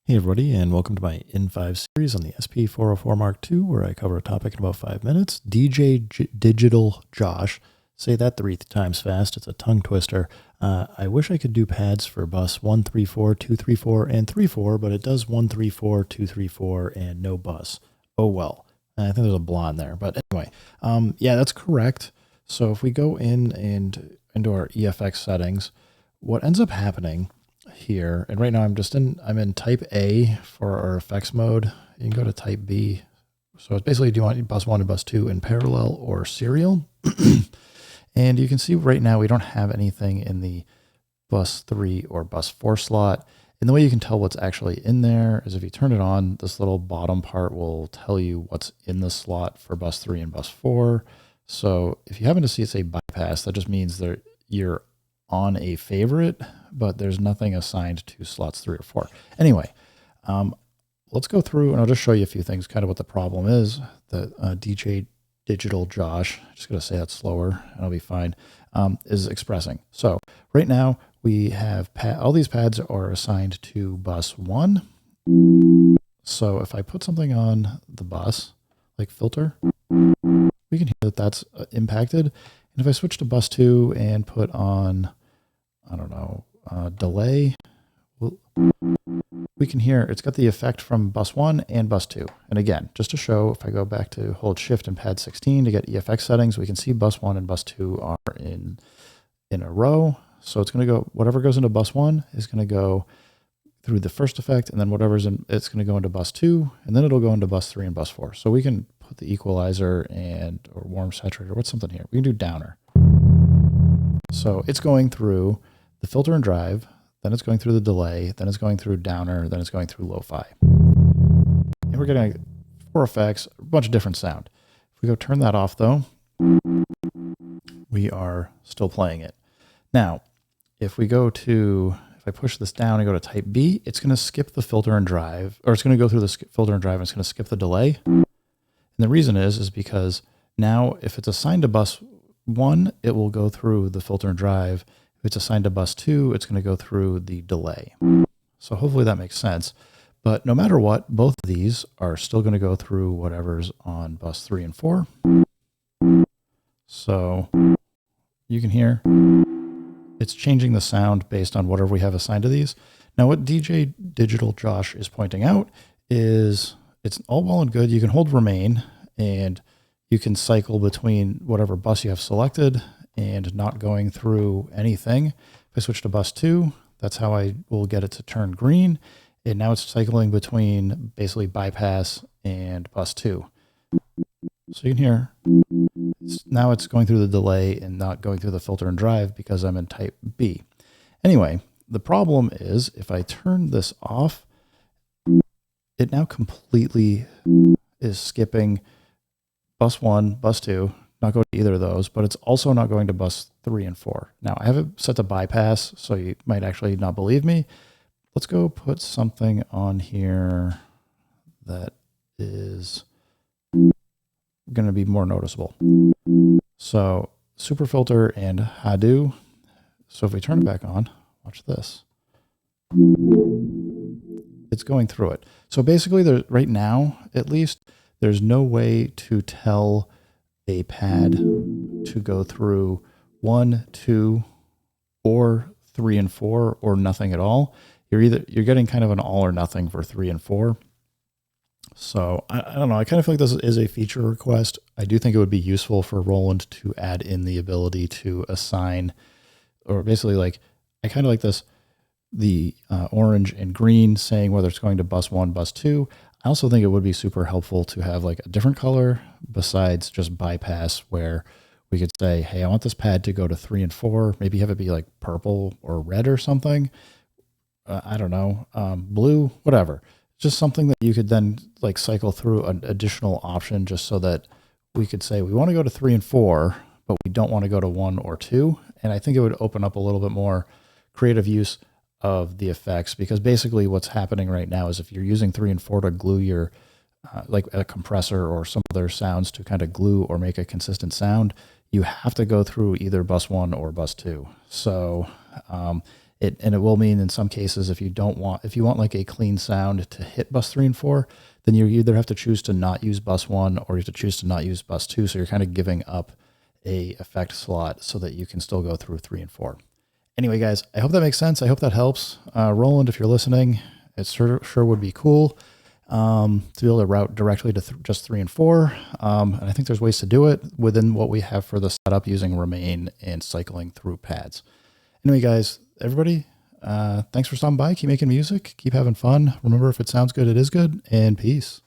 Hey everybody, and welcome to my N5 series on the SP404 Mark II, where I cover a topic in about 5 minutes. Digital Josh. Say that 3 times fast. It's a tongue twister. I wish I could do pads for bus 134, 234, and 34, but it does 134, 234, and no bus. Oh well. I think there's a blah in there. But anyway, yeah, that's correct. So if we go in and into our EFX settings, what ends up happening here, and right now I'm in type A for our effects mode. You can go to type B. So it's basically, do you want bus 1 and bus 2 in parallel or serial? And you can see right now we don't have anything in the bus 3 or bus 4 slot. And the way you can tell what's actually in there is if you turn it on, this little bottom part will tell you what's in the slot for bus 3 and bus 4. So if you happen to see it say bypass, that just means that you're on a favorite, but there's nothing assigned to slots 3 or 4. Anyway, let's go through and I'll just show you a few things, kind of what the problem is that DJ Digital Josh, just going to say that slower and I'll be fine, is expressing. So right now we have all these pads are assigned to bus 1. So if I put something on the bus, like filter, we can hear that that's impacted. And if I switch to bus 2 and put on, I don't know, delay, we can hear it's got the effect from bus 1 and bus 2. And again, just to show, if I go back to hold shift and pad 16 to get EFX settings, we can see bus 1 and bus 2 are in a row. So it's going to go, whatever goes into bus 1 is going to go through the first effect, and then whatever's in, it's going to go into bus 2, and then it'll go into bus 3 and bus 4. So we can put the equalizer or warm saturator, what's something here? We can do downer. So it's going through the filter and drive, then it's going through the delay, then it's going through downer, then it's going through lo-fi. And we're getting 4 effects, a bunch of different sound. If we go turn that off though, we are still playing it. Now, if I push this down and go to type B, it's going to skip the filter and drive, or it's going to go through the filter and drive and it's going to skip the delay. And the reason is because now if it's assigned to bus 1, it will go through the filter and drive. If it's assigned to bus 2, it's going to go through the delay. So hopefully that makes sense. But no matter what, both of these are still going to go through whatever's on bus 3 and 4. So you can hear it's changing the sound based on whatever we have assigned to these. Now what DJ Digital Josh is pointing out is it's all well and good. You can hold remain and you can cycle between whatever bus you have selected and not going through anything. If I switch to bus 2, that's how I will get it to turn green. And now it's cycling between basically bypass and bus 2. So you can hear, now it's going through the delay and not going through the filter and drive because I'm in type B. Anyway, the problem is if I turn this off, it now completely is skipping bus 1, bus 2, not going to either of those, but it's also not going to bus 3 and 4. Now I have it set to bypass, so you might actually not believe me. Let's go put something on here that is going to be more noticeable. So super filter and Hadu. So if we turn it back on, watch this. It's going through it. So basically right now, at least, there's no way to tell a pad to go through 1, 2, or 3 and 4, or nothing at all. You're getting kind of an all or nothing for 3 and 4. So I don't know. I kind of feel like this is a feature request. I do think it would be useful for Roland to add in the ability to assign, or basically like, I kind of like this, the orange and green saying whether it's going to bus 1, bus 2. I also think it would be super helpful to have like a different color besides just bypass, where we could say, hey, I want this pad to go to 3 and 4. Maybe have it be like purple or red or something. I don't know, blue, whatever. Just something that you could then like cycle through an additional option, just so that we could say we want to go to 3 and 4, but we don't want to go to 1 or 2. And I think it would open up a little bit more creative use of the effects, because basically what's happening right now is if you're using 3 and 4 to glue your like a compressor or some other sounds to kind of glue or make a consistent sound, you have to go through either bus 1 or bus 2. So And it will mean in some cases, if you want like a clean sound to hit bus 3 and 4, then you either have to choose to not use bus 1 or you have to choose to not use bus 2. So you're kind of giving up a effect slot so that you can still go through 3 and 4. Anyway, guys, I hope that makes sense. I hope that helps. Roland, if you're listening, it sure would be cool to be able to route directly to just 3 and 4. And I think there's ways to do it within what we have for the setup using remain and cycling through pads. Anyway, guys, everybody, thanks for stopping by. Keep making music. Keep having fun. Remember, if it sounds good, it is good. And peace.